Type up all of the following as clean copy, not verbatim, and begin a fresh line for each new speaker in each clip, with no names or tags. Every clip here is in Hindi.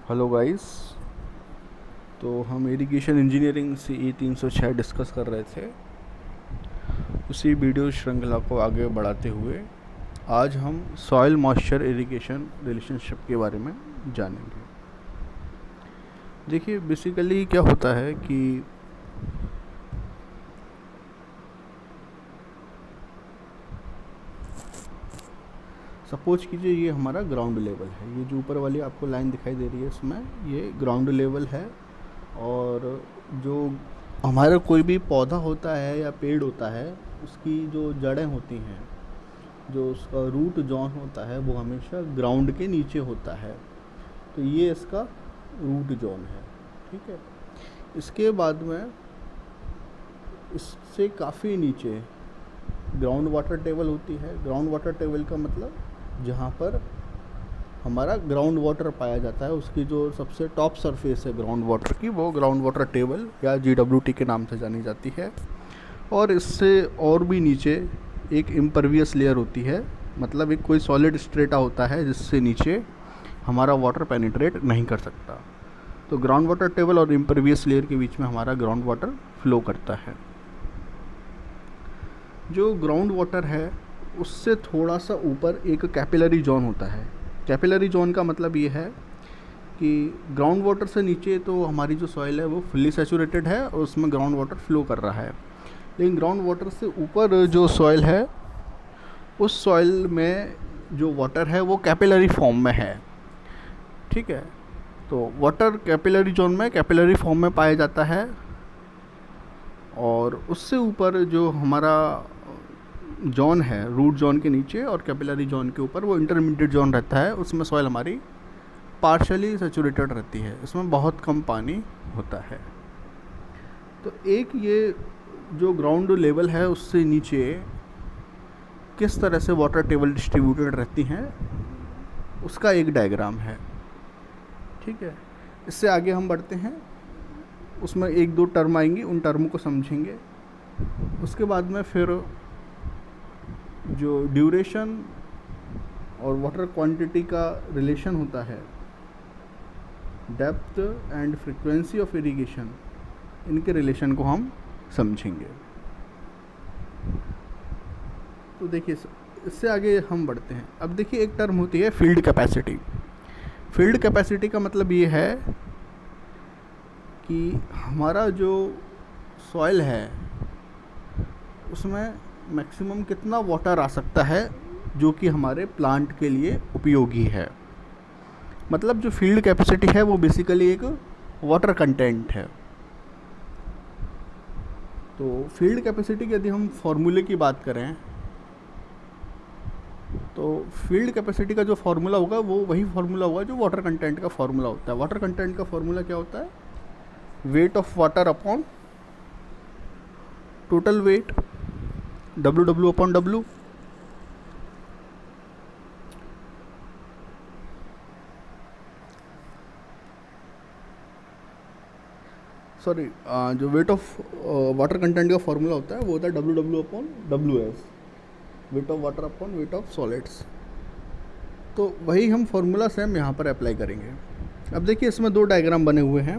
Hello guys. तो हम इरिगेशन इंजीनियरिंग से E306 डिस्कस कर रहे थे। उसी वीडियो श्रृंखला को आगे बढ़ाते हुए आज हम सॉइल मॉइस्चर इरिगेशन रिलेशनशिप के बारे में जानेंगे। देखिए, बेसिकली क्या होता है कि सपोज कीजिए ये हमारा ग्राउंड लेवल है। ये जो ऊपर वाली आपको लाइन दिखाई दे रही है इसमें ये ग्राउंड लेवल है। और जो हमारा कोई भी पौधा होता है या पेड़ होता है उसकी जो जड़ें होती हैं, जो उसका रूट जोन होता है वो हमेशा ग्राउंड के नीचे होता है। तो ये इसका रूट जोन है, ठीक है। इसके बाद में इससे काफ़ी नीचे ग्राउंड वाटर टेबल होती है। ग्राउंड वाटर टेबल का मतलब जहाँ पर हमारा ग्राउंड वाटर पाया जाता है, उसकी जो सबसे टॉप सरफेस है ग्राउंड वाटर की, वो ग्राउंड वाटर टेबल या GWT के नाम से जानी जाती है। और इससे और भी नीचे एक इम्परवियस लेयर होती है, मतलब एक कोई सॉलिड स्ट्रेटा होता है जिससे नीचे हमारा वाटर पेनिट्रेट नहीं कर सकता। तो ग्राउंड वाटर टेबल और इम्परवियस लेयर के बीच में हमारा ग्राउंड वाटर फ्लो करता है। जो ग्राउंड वाटर है उससे थोड़ा सा ऊपर एक कैपिलरी जोन होता है। कैपिलरी जोन का मतलब ये है कि ग्राउंड वाटर से नीचे तो हमारी जो सॉइल है वो फुल्ली सैचुरेटेड है और उसमें ग्राउंड वाटर फ्लो कर रहा है। लेकिन ग्राउंड वाटर से ऊपर जो सॉइल है उस सॉइल में जो वाटर है वो कैपिलरी फॉर्म में है, ठीक है। तो वाटर कैपिलरी जोन में कैपिलरी फॉर्म में पाया जाता है। और उससे ऊपर जो हमारा जोन है रूट जोन के नीचे और कैपिलरी जोन के ऊपर वो इंटरमीडिएट जोन रहता है। उसमें सॉइल हमारी पार्शली सैचुरेटेड रहती है, इसमें बहुत कम पानी होता है। तो एक ये जो ग्राउंड लेवल है उससे नीचे किस तरह से वाटर टेबल डिस्ट्रीब्यूटेड रहती हैं उसका एक डायग्राम है, ठीक है। इससे आगे हम बढ़ते हैं, उसमें एक दो टर्म आएंगी, उन टर्म को समझेंगे। उसके बाद में फिर जो ड्यूरेशन और वाटर क्वांटिटी का रिलेशन होता है, depth and frequency of irrigation, इनके रिलेशन को हम समझेंगे। तो देखिए, इससे आगे हम बढ़ते हैं। अब देखिए, एक टर्म होती है फील्ड कैपेसिटी। फील्ड कैपेसिटी का मतलब ये है कि हमारा जो सॉइल है उसमें मैक्सिमम कितना वाटर आ सकता है जो कि हमारे प्लांट के लिए उपयोगी है। मतलब जो फील्ड कैपेसिटी है वो बेसिकली एक वाटर कंटेंट है। तो फील्ड कैपेसिटी की यदि हम फॉर्मूले की बात करें तो फील्ड कैपेसिटी का जो फार्मूला होगा वो वही फार्मूला होगा जो वाटर कंटेंट का फार्मूला होता है। वाटर कंटेंट का फार्मूला क्या होता है? Weight of water upon total weight, W upon W। Sorry, जो वेट ऑफ वाटर कंटेंट का फार्मूला होता है वो होता है W upon WS, weight of water upon weight of solids. तो वही हम फार्मूला सेम यहाँ पर अप्लाई करेंगे। अब देखिए, इसमें दो डायग्राम बने हुए हैं।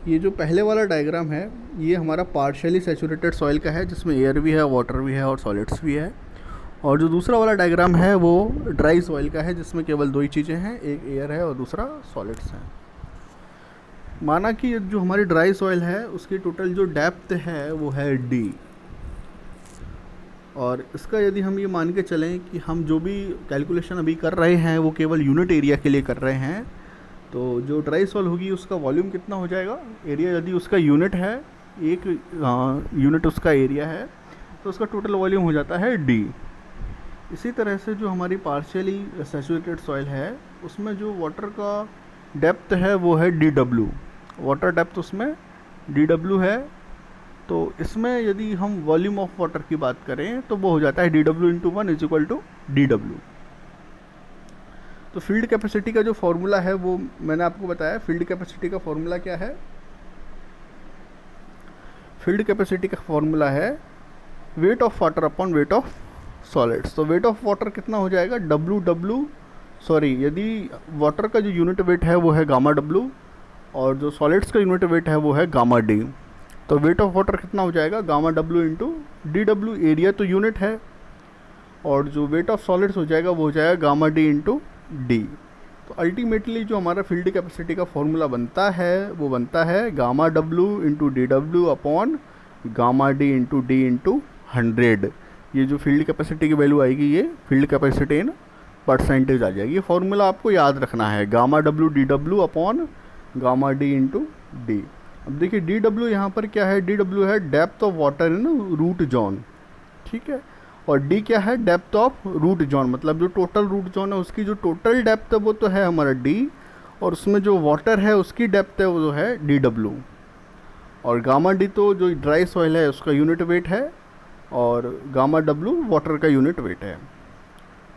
ये जो पहले वाला डायग्राम है ये हमारा पार्शियली सैचुरेटेड सॉइल का है, जिसमें एयर भी है, वाटर भी है और सॉलिड्स भी है। और जो दूसरा वाला डायग्राम है वो ड्राई सॉइल का है, जिसमें केवल दो ही चीज़ें हैं, एक एयर है और दूसरा सॉलिड्स हैं। माना कि जो हमारी ड्राई सॉइल है उसकी टोटल जो डेप्थ है वो है D। और इसका यदि हम ये मान के चलें कि हम जो भी कैलकुलेशन अभी कर रहे हैं वो केवल यूनिट एरिया के लिए कर रहे हैं, तो जो ड्राई सॉइल होगी उसका वॉल्यूम कितना हो जाएगा? एरिया यदि उसका यूनिट है, एक यूनिट उसका एरिया है, तो उसका टोटल वॉल्यूम हो जाता है D। इसी तरह से जो हमारी पार्शियली सैचुरेटेड सॉइल है उसमें जो वाटर का डेप्थ है वो है DW। वाटर डेप्थ उसमें DW है। तो इसमें यदि हम वॉल्यूम ऑफ वाटर की बात करें तो वो हो जाता है DW into 1 is equal to DW। तो फील्ड कैपेसिटी का जो फॉर्मूला है वो मैंने आपको बताया। फील्ड कैपेसिटी का फॉर्मूला क्या है? फील्ड कैपेसिटी का फॉर्मूला है weight of water upon weight of solids. तो वेट ऑफ वाटर कितना हो जाएगा? W सॉरी, यदि वाटर का जो यूनिट वेट है वो है गामा डब्लू और जो सॉलिड्स का यूनिट वेट है वो है गामा डी, तो वेट ऑफ वाटर कितना हो जाएगा, gamma W into D W, area तो यूनिट है, और जो वेट ऑफ सॉलिड्स हो जाएगा वो हो जाएगा गामा डी इंटू डी। तो अल्टीमेटली जो हमारा फील्ड कैपेसिटी का फॉर्मूला बनता है वो बनता है gamma W into D W upon gamma D into 100। ये जो फील्ड कैपेसिटी की वैल्यू आएगी ये फील्ड कैपेसिटी इन परसेंटेज आ जाएगी। ये फॉर्मूला आपको याद रखना है, gamma W D W upon gamma D into D. अब देखिए डी डब्ल्यू यहाँ पर क्या है, डी डब्ल्यू है depth of water in root zone, ठीक है, और डी क्या है, डेप्थ ऑफ रूट जोन, मतलब जो टोटल रूट जोन है उसकी जो टोटल डेप्थ है वो तो है हमारा डी, और उसमें जो वाटर है उसकी डेप्थ है वो जो है डी डब्ल्यू, और गामा डी तो जो ड्राई सॉइल है उसका यूनिट वेट है, और गामा डब्ल्यू वाटर का यूनिट वेट है।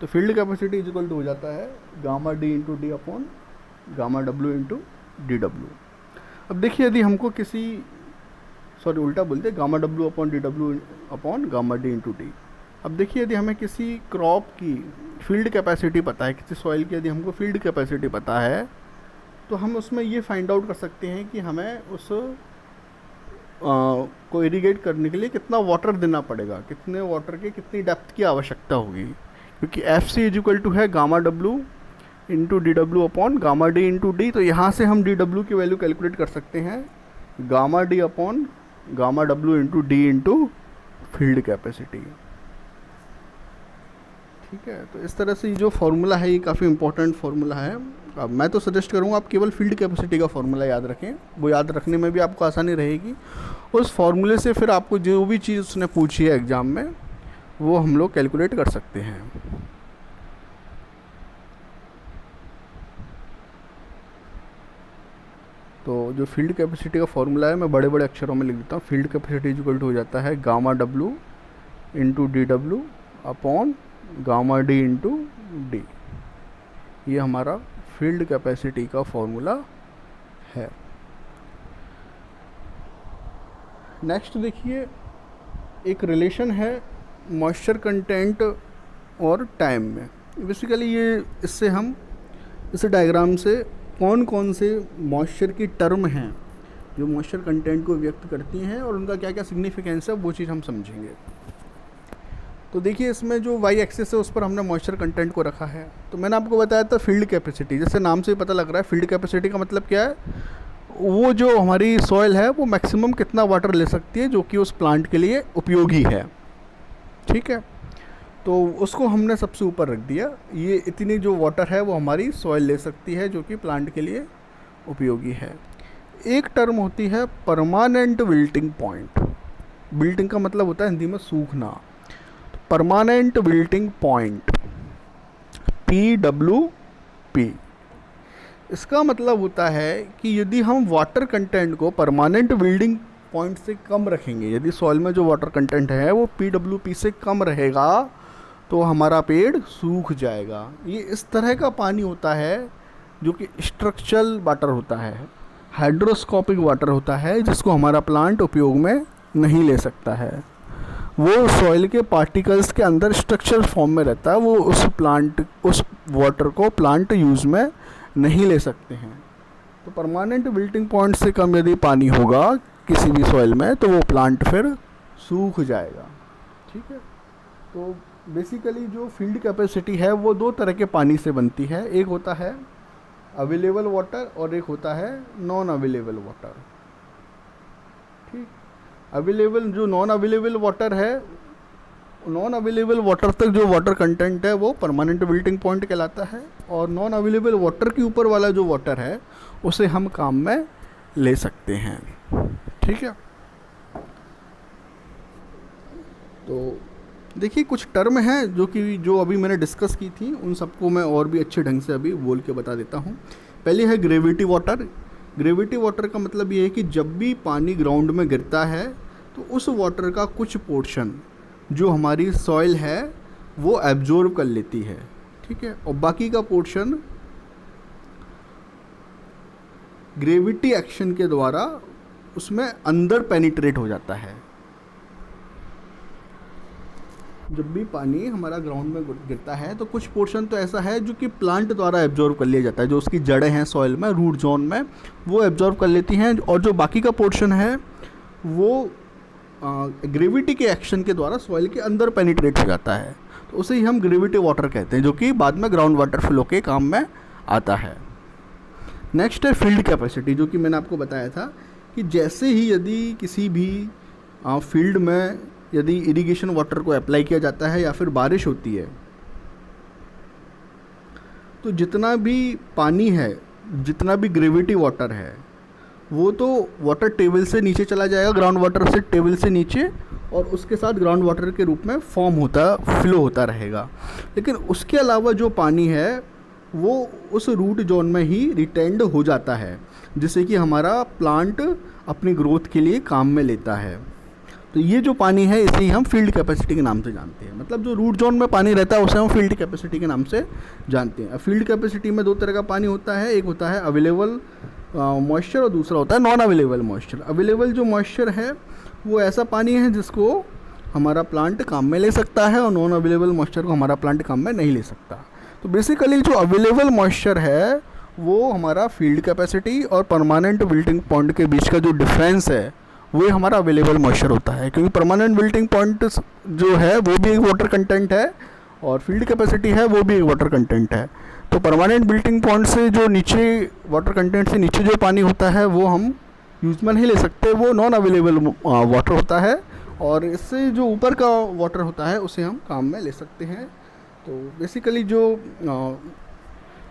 तो field capacity is equal to हो जाता है gamma D into D upon gamma W into D W. अब देखिए यदि हमको किसी, सॉरी उल्टा बोलते, gamma W upon D W upon gamma D into D. अब देखिए यदि हमें किसी क्रॉप की फील्ड कैपेसिटी पता है, किसी सॉइल की यदि हमको फील्ड कैपेसिटी पता है, तो हम उसमें ये फाइंड आउट कर सकते हैं कि हमें उस को इरीगेट करने के लिए कितना वाटर देना पड़ेगा, कितने वाटर के कितनी डेप्थ की आवश्यकता होगी, क्योंकि F C is equal to है gamma W into D W upon gamma D into D. तो यहाँ से हम डी डब्ल्यू की वैल्यू कैलकुलेट कर सकते हैं gamma D upon gamma W into D into field capacity, ठीक है। तो इस तरह से ये जो फार्मूला है ये काफ़ी इंपॉर्टेंट फार्मूला है। अब मैं तो सजेस्ट करूँगा आप केवल फील्ड कैपेसिटी का फार्मूला याद रखें, वो याद रखने में भी आपको आसानी रहेगी। उस फार्मूले से फिर आपको जो भी चीज़ उसने पूछी है एग्ज़ाम में वो हम लोग कैलकुलेट कर सकते हैं। तो जो फील्ड कैपेसिटी का फार्मूला है मैं बड़े बड़े अक्षरों में लिख देता हूँ। फील्ड कैपेसिटी इक्वल टू हो जाता है gamma W into D W upon gamma D into D. ये हमारा फील्ड कैपेसिटी का फॉर्मूला है। नेक्स्ट देखिए एक रिलेशन है मॉइस्चर कंटेंट और टाइम में। बेसिकली ये इससे हम इस डायग्राम से कौन कौन से मॉइस्चर की टर्म हैं जो मॉइस्चर कंटेंट को व्यक्त करती हैं और उनका क्या क्या सिग्निफिकेंस है वो चीज़ हम समझेंगे। तो देखिए इसमें जो वाई एक्सिस है उस पर हमने मॉइस्चर कंटेंट को रखा है। तो मैंने आपको बताया था फील्ड कैपेसिटी, जैसे नाम से ही पता लग रहा है फील्ड कैपेसिटी का मतलब क्या है, वो जो हमारी सॉइल है वो मैक्सिमम कितना वाटर ले सकती है जो कि उस प्लांट के लिए उपयोगी है, ठीक है। तो उसको हमने सबसे ऊपर रख दिया, ये इतनी जो वाटर है वो हमारी सॉइल ले सकती है जो कि प्लांट के लिए उपयोगी है। एक टर्म होती है परमानेंट विल्टिंग पॉइंट। विल्टिंग का मतलब होता है हिंदी में सूखना। परमानेंट विल्टिंग पॉइंट PWP, इसका मतलब होता है कि यदि हम वाटर कंटेंट को परमानेंट विल्टिंग पॉइंट से कम रखेंगे, यदि सॉइल में जो वाटर कंटेंट है वो PWP से कम रहेगा तो हमारा पेड़ सूख जाएगा। ये इस तरह का पानी होता है जो कि स्ट्रक्चरल वाटर होता है, हाइड्रोस्कोपिक वाटर होता है, जिसको हमारा प्लांट उपयोग में नहीं ले सकता है। वो सॉइल के पार्टिकल्स के अंदर स्ट्रक्चरल फॉर्म में रहता है, वो उस वाटर को प्लांट यूज़ में नहीं ले सकते हैं। तो परमानेंट विल्टिंग पॉइंट से कम यदि पानी होगा किसी भी सॉइल में तो वो प्लांट फिर सूख जाएगा, ठीक है। तो बेसिकली जो फील्ड कैपेसिटी है वो दो तरह के पानी से बनती है, एक होता है अवेलेबल वाटर और एक होता है नॉन अवेलेबल वाटर, ठीक। अवेलेबल जो नॉन अवेलेबल वाटर है, नॉन अवेलेबल वाटर तक जो वाटर कंटेंट है वो परमानेंट विल्टिंग पॉइंट कहलाता है, और नॉन अवेलेबल वाटर के ऊपर वाला जो वाटर है उसे हम काम में ले सकते हैं, ठीक है। तो देखिए कुछ टर्म हैं जो अभी मैंने डिस्कस की थी, उन सबको मैं और भी अच्छे ढंग से अभी बोल के बता देता हूँ। पहले है ग्रेविटी वाटर। ग्रेविटी वाटर का मतलब ये है कि जब भी पानी ग्राउंड में गिरता है तो उस वाटर का कुछ पोर्शन जो हमारी सॉइल है वो एब्जॉर्ब कर लेती है, ठीक है, और बाकी का पोर्शन ग्रेविटी एक्शन के द्वारा उसमें अंदर पेनिट्रेट हो जाता है। जब भी पानी हमारा ग्राउंड में गिरता है तो कुछ पोर्शन तो ऐसा है जो कि प्लांट द्वारा एब्जॉर्व कर लिया जाता है, जो उसकी जड़ें हैं सॉइल में, रूट जोन में, वो एब्जॉर्व कर लेती हैं, और जो बाकी का पोर्शन है वो ग्रेविटी के एक्शन के द्वारा सॉइल के अंदर पेनिट्रेट हो जाता है, तो उसे ही हम ग्रेविटी वाटर कहते हैं, जो कि बाद में ग्राउंड वाटर फ्लो के काम में आता है। नेक्स्ट है फील्ड कैपेसिटी, जो कि मैंने आपको बताया था कि जैसे ही यदि किसी भी फील्ड में यदि इरिगेशन वाटर को अप्लाई किया जाता है या फिर बारिश होती है, तो जितना भी पानी है, जितना भी ग्रेविटी वाटर है, वो तो वाटर टेबल से नीचे चला जाएगा, ग्राउंड वाटर से टेबल से नीचे, और उसके साथ ग्राउंड वाटर के रूप में फॉर्म होता, फ्लो होता रहेगा। लेकिन उसके अलावा जो पानी है वो उस रूट जोन में ही रिटेन्ड हो जाता है, जिससे कि हमारा प्लांट अपनी ग्रोथ के लिए काम में लेता है। तो ये जो पानी है इसे ही हम फील्ड कैपेसिटी के नाम से जानते हैं। मतलब जो रूट जोन में पानी रहता है उसे हम फील्ड कैपेसिटी के नाम से जानते हैं। अब फील्ड कैपेसिटी में दो तरह का पानी होता है, एक होता है अवेलेबल मॉइस्चर और दूसरा होता है नॉन अवेलेबल मॉइस्चर। अवेलेबल जो मॉइस्चर है वो ऐसा पानी है जिसको हमारा प्लांट काम में ले सकता है, और नॉन अवेलेबल मॉइस्चर को हमारा प्लांट काम में नहीं ले सकता। तो बेसिकली जो अवेलेबल मॉइस्चर है वो हमारा फील्ड कैपेसिटी और परमानेंट विल्टिंग पॉइंट के बीच का जो डिफरेंस है वो हमारा अवेलेबल मॉइस्चर होता है, क्योंकि परमानेंट विल्टिंग पॉइंट जो है वो भी एक वाटर कंटेंट है और फील्ड कैपेसिटी है वो भी एक वाटर कंटेंट है। तो परमानेंट विल्टिंग पॉइंट से जो नीचे वाटर कंटेंट से नीचे जो पानी होता है वो हम यूज में नहीं ले सकते, वो नॉन अवेलेबल वाटर होता है, और इससे जो ऊपर का वाटर होता है उसे हम काम में ले सकते हैं। तो बेसिकली जो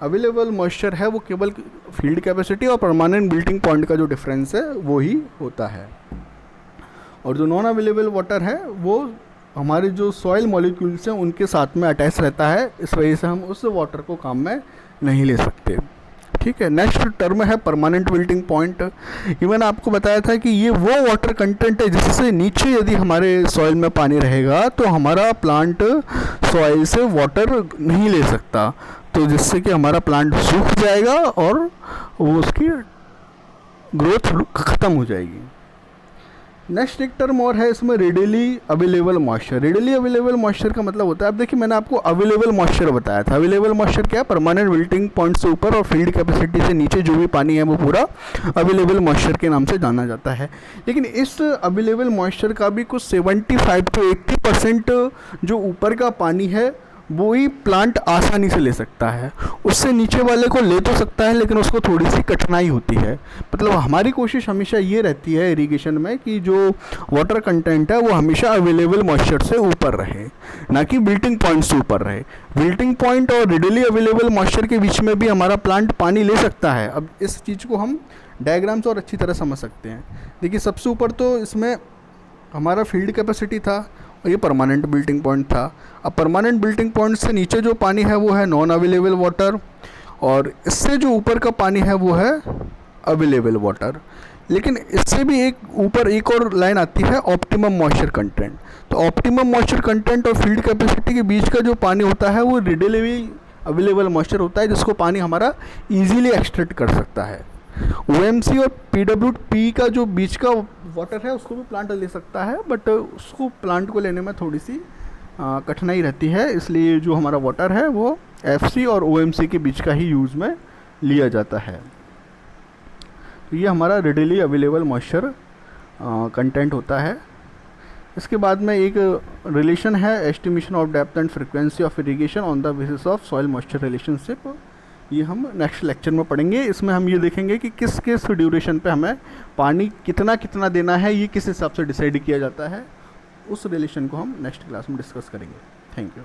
अवेलेबल मॉइस्चर है वो केवल फील्ड कैपेसिटी और परमानेंट विल्टिंग पॉइंट का जो डिफरेंस है वो ही होता है, और जो नॉन अवेलेबल वाटर है वो हमारे जो सॉइल मॉलिक्यूल्स हैं उनके साथ में अटैच रहता है, इस वजह से हम उस वाटर को काम में नहीं ले सकते। ठीक है, नेक्स्ट टर्म है परमानेंट विल्टिंग पॉइंट। ये मैंने आपको बताया था कि ये वो वाटर कंटेंट है जिससे नीचे यदि हमारे सॉइल में पानी रहेगा तो हमारा प्लांट सॉइल से वाटर नहीं ले सकता, तो जिससे कि हमारा प्लांट सूख जाएगा और वो उसकी ग्रोथ ख़त्म हो जाएगी। नेक्स्ट एक टर्म और है इसमें, readily available moisture. Readily available moisture का मतलब होता है, अब देखिए मैंने आपको अवेलेबल मॉइस्चर बताया था। अवेलेबल मॉइस्चर क्या है? परमानेंट विल्टिंग पॉइंट से ऊपर और फील्ड कैपेसिटी से नीचे जो भी पानी है वो पूरा अवेलेबल मॉइस्चर के नाम से जाना जाता है। लेकिन इस अवेलेबल मॉइस्चर का भी कुछ 75 to 80% जो ऊपर का पानी है वो ही प्लांट आसानी से ले सकता है, उससे नीचे वाले को ले तो सकता है लेकिन उसको थोड़ी सी कठिनाई होती है। मतलब हमारी कोशिश हमेशा ये रहती है इरिगेशन में कि जो वाटर कंटेंट है वो हमेशा अवेलेबल मॉइस्चर से ऊपर रहे, ना कि विल्टिंग पॉइंट से ऊपर रहे। विल्टिंग पॉइंट और रेडिली अवेलेबल मॉइस्चर के बीच में भी हमारा प्लांट पानी ले सकता है। अब इस चीज़ को हम डायग्राम से और अच्छी तरह समझ सकते हैं। देखिए सबसे ऊपर तो इसमें हमारा फील्ड कैपेसिटी था और ये परमानेंट बिल्टिंग पॉइंट था। अब परमानेंट बिल्टिंग पॉइंट से नीचे जो पानी है वो है नॉन अवेलेबल वाटर, और इससे जो ऊपर का पानी है वो है अवेलेबल वाटर। लेकिन इससे भी एक ऊपर एक और लाइन आती है ऑप्टिमम मॉइस्चर कंटेंट। तो ऑप्टिमम मॉइस्चर कंटेंट और फील्ड कैपेसिटी के बीच का जो पानी होता है वो रेडिली अवेलेबल मॉइस्चर होता है, जिसको पानी हमारा ईजीली एक्सट्रैक्ट कर सकता है। OMC और PWP का जो बीच का वाटर है उसको भी प्लांट ले सकता है, बट उसको प्लांट को लेने में थोड़ी सी कठिनाई रहती है, इसलिए जो हमारा वाटर है वो FC और OMC के बीच का ही यूज़ में लिया जाता है। तो ये हमारा रेडिली अवेलेबल मॉइस्चर कंटेंट होता है। इसके बाद में एक रिलेशन है estimation of depth and frequency of irrigation on the basis of soil moisture relationship. ये हम नेक्स्ट लेक्चर में पढ़ेंगे। इसमें हम ये देखेंगे कि किस किस ड्यूरेशन पे हमें पानी कितना कितना देना है, ये किस हिसाब से डिसाइड किया जाता है। उस रिलेशन को हम नेक्स्ट क्लास में डिस्कस करेंगे। Thank you.